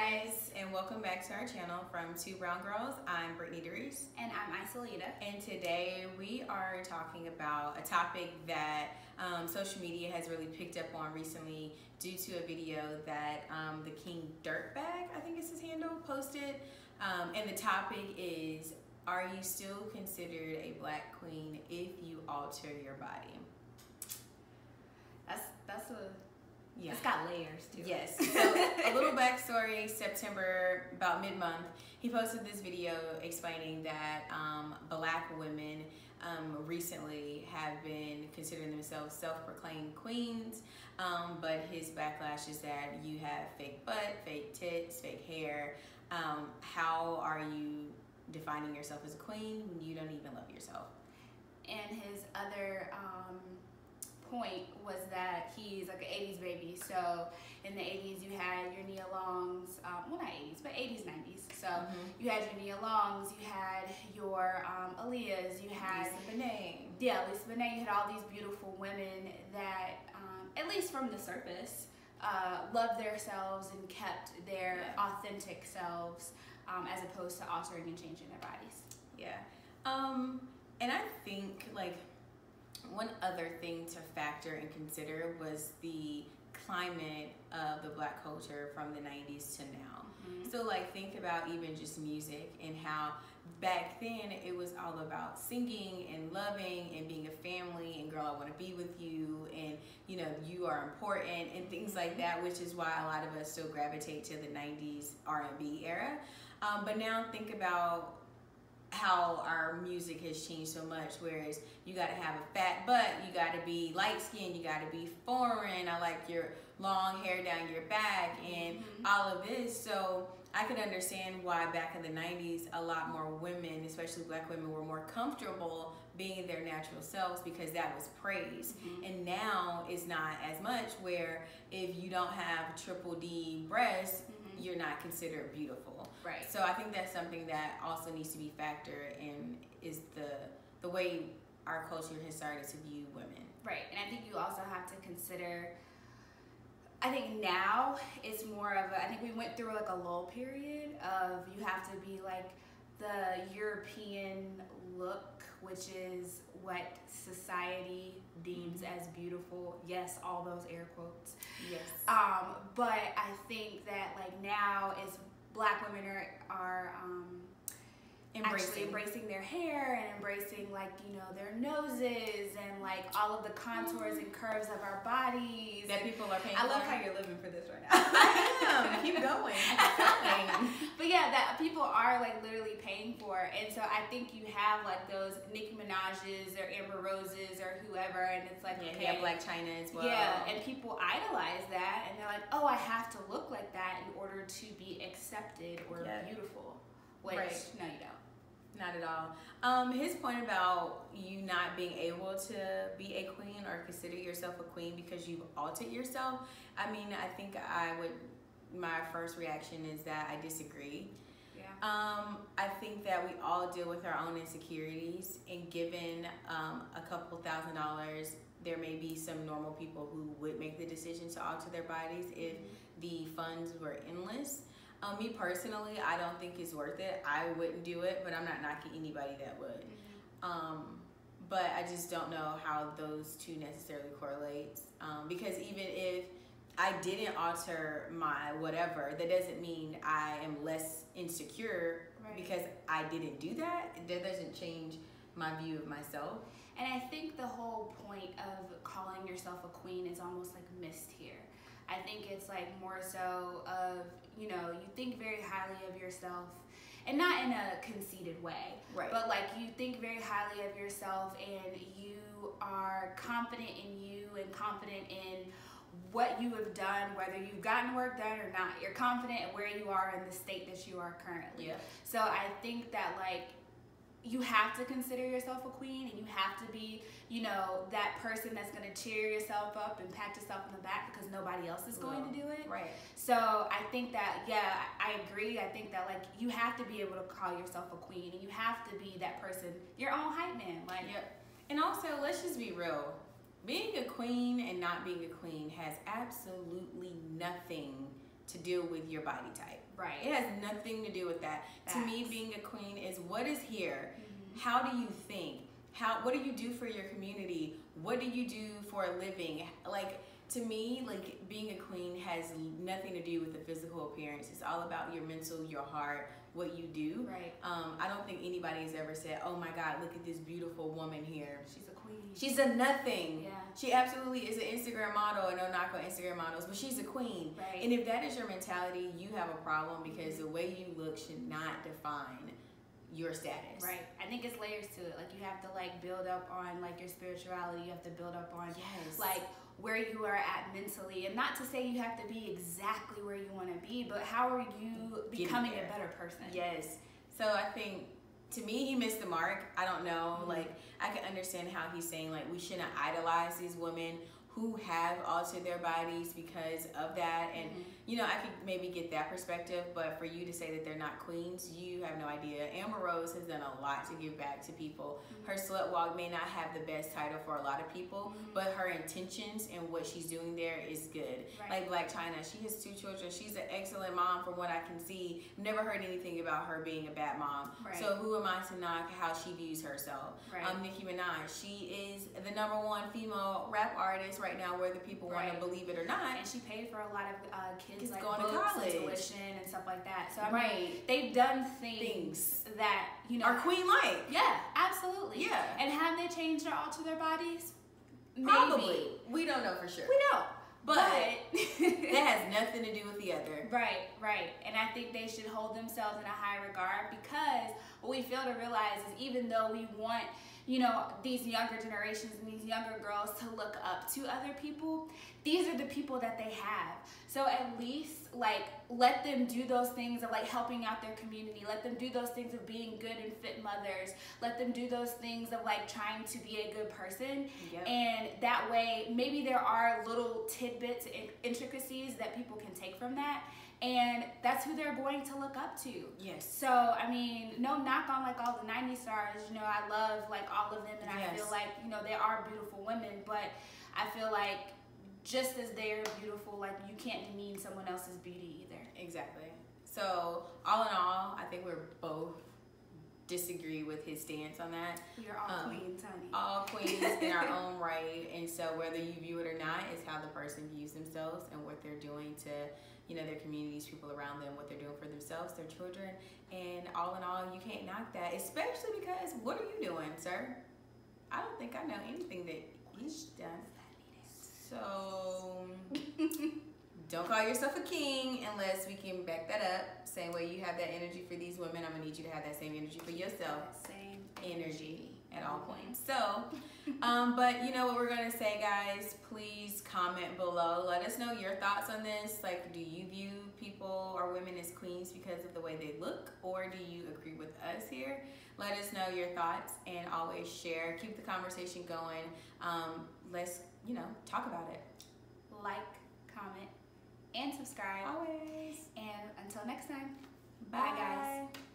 guys, and welcome back to our channel from Two Brown Girls. I'm Brittany DeReese. And I'm Isolita. And today we are talking about a topic that social media has really picked up on recently due to a video that the King Dirtbag, I think is his handle, posted. And the topic is, are you still considered a black queen if you alter your body? That's a... Yeah. It's got layers to it. Yes. So a little backstory, September, about mid-month, he posted this video explaining that black women recently have been considering themselves self-proclaimed queens, but his backlash is that you have fake butt, fake tits, fake hair. How are you defining yourself as a queen when you don't even love yourself? And his other point was that he's like an 80s baby. So in the 80s you had your Nia Longs, well not 80s, but 80s, 90s. So you had your Nia Longs, you had your Aaliyahs, you had Lisa Bonet. Yeah, Lisa Bonet. You had all these beautiful women that, at least from the surface, loved themselves and kept their authentic selves, as opposed to altering and changing their bodies. Yeah. And I think like one other thing to factor and consider was the climate of the black culture from the 90s to now. So like think about even just music and how back then it was all about singing and loving and being a family and girl, I want to be with you, and you know, you are important and things like that, which is why a lot of us still gravitate to the 90s R&B era. But now think about how our music has changed so much, whereas you got to have a fat butt, you got to be light skinned, you got to be foreign, I like your long hair down your back and all of this. So I could understand why back in the 90s a lot more women, especially black women, were more comfortable being their natural selves because that was praised. And now it's not as much, where if you don't have triple D breasts, you're not considered beautiful. Right. So I think that's something that also needs to be factored in, is the way our culture has started to view women. Right. And I think you also have to consider, I think now it's more of a, I think we went through like a lull period of you have to be like the European look, which is what society deems as beautiful. Yes, all those air quotes. Yes. But I think that like now is black women are actually embracing their hair and embracing, like, you know, their noses and like all of the contours and curves of our bodies that people are paying I love for. how you're living for this right now. I am. Keep going. But yeah, that people are like literally paying for, and so I think you have like those Nicki Minaj's or Amber Roses or whoever, and it's like, okay, yeah, Black China as well. Yeah, and people idolize that, and they're like, oh, I have to look like that in order to be accepted or beautiful. Which no, you don't. Not at all. His point about you not being able to be a queen or consider yourself a queen because you've altered yourself, I mean, I think my first reaction is that I disagree. Yeah. I think that we all deal with our own insecurities, and given a couple $1,000s, there may be some normal people who would make the decision to alter their bodies if the funds were endless. Me personally, I don't think it's worth it. I wouldn't do it, but I'm not knocking anybody that would. But I just don't know how those two necessarily correlate. Because even if I didn't alter my whatever, that doesn't mean I am less insecure because I didn't do that. That doesn't change my view of myself. And I think the whole point of calling yourself a queen is almost like missed here. I think it's like more so of, you know, you think very highly of yourself, and not in a conceited way, but like you think very highly of yourself and you are confident in you and confident in what you have done, whether you've gotten work done or not. You're confident in where you are in the state that you are currently. So I think that like you have to consider yourself a queen, and you have to be, you know, that person that's going to cheer yourself up and pat yourself on the back because nobody else is going to do it. So I think that, yeah, I agree. I think that like you have to be able to call yourself a queen, and you have to be that person, your own hype man. Like, and also, let's just be real. Being a queen and not being a queen has absolutely nothing to deal with your body type. Right. It has nothing to do with that. Facts. To me, being a queen is what is here. How do you think? What do you do for your community? What do you do for a living? Like, to me, like, being a queen has nothing to do with the physical appearance. It's all about your mental, your heart, what you do. Right. I don't think anybody has ever said, oh my God, look at this beautiful woman here. She's a queen. She's a nothing. Yeah. She absolutely is an Instagram model, and no knock on Instagram models, but she's a queen. Right. And if that is your mentality, you have a problem, because the way you look should not define your status. Right. I think it's layers to it. Like, you have to like build up on like your spirituality. You have to build up on like where you are at mentally, and not to say you have to be exactly where you want to be, but how are you becoming a better person? Yes. So I think, to me, he missed the mark. I don't know. Like, I can understand how he's saying, like, we shouldn't idolize these women who have altered their bodies because of that. And, you know, I could maybe get that perspective, but for you to say that they're not queens, you have no idea. Amber Rose has done a lot to give back to people. Her slut walk may not have the best title for a lot of people, but her intentions and what she's doing there is good. Right. Like Black China, she has 2 children. She's an excellent mom from what I can see. Never heard anything about her being a bad mom. Right. So who am I to knock how she views herself? Right. Nicki Minaj, she is the #1 female rap artist right now, whether people want to believe it or not. And she paid for a lot of kids like going books to college, and tuition and stuff like that. So I mean, they've done things that, you know, are queen-like. Yeah, absolutely. Yeah. And have they changed or altered their bodies? Maybe. Probably. We don't know for sure. We don't. But that has nothing to do with the other. Right, right. And I think they should hold themselves in a high regard, because what we fail to realize is, even though we want, you know, these younger generations and these younger girls to look up to other people, these are the people that they have. So at least, like, let them do those things of like helping out their community. Let them do those things of being good and fit mothers. Let them do those things of like trying to be a good person. Yep. And that way, maybe there are little tidbits and intricacies that people can take from that. And that's who they're going to look up to. Yes. So, I mean, no knock on like all the 90s stars. You know, I love like all of them, and I feel like, you know, they are beautiful women, but I feel like just as they're beautiful, like, you can't demean someone else's beauty either. Exactly. So, all in all, I think we're both disagree with his stance on that. You're all queens, honey. All queens in our own right. And so whether you view it or not is how the person views themselves and what they're doing to, you know, their communities, people around them, what they're doing for themselves, their children. And all in all, you can't knock that, especially because what are you doing, sir? I don't think I know anything that he's done. So don't call yourself a king unless we can back that up. Same way you have that energy for these women, I'm gonna need you to have that same energy for yourself. Same energy at all points. So, but you know what we're gonna say, guys, please comment below. Let us know your thoughts on this. Like, do you view people or women as queens because of the way they look, or do you agree with us here? Let us know your thoughts, and always share. Keep the conversation going. Let's, you know, talk about it. Like, comment, and subscribe. Always. And until next time, Bye, bye guys.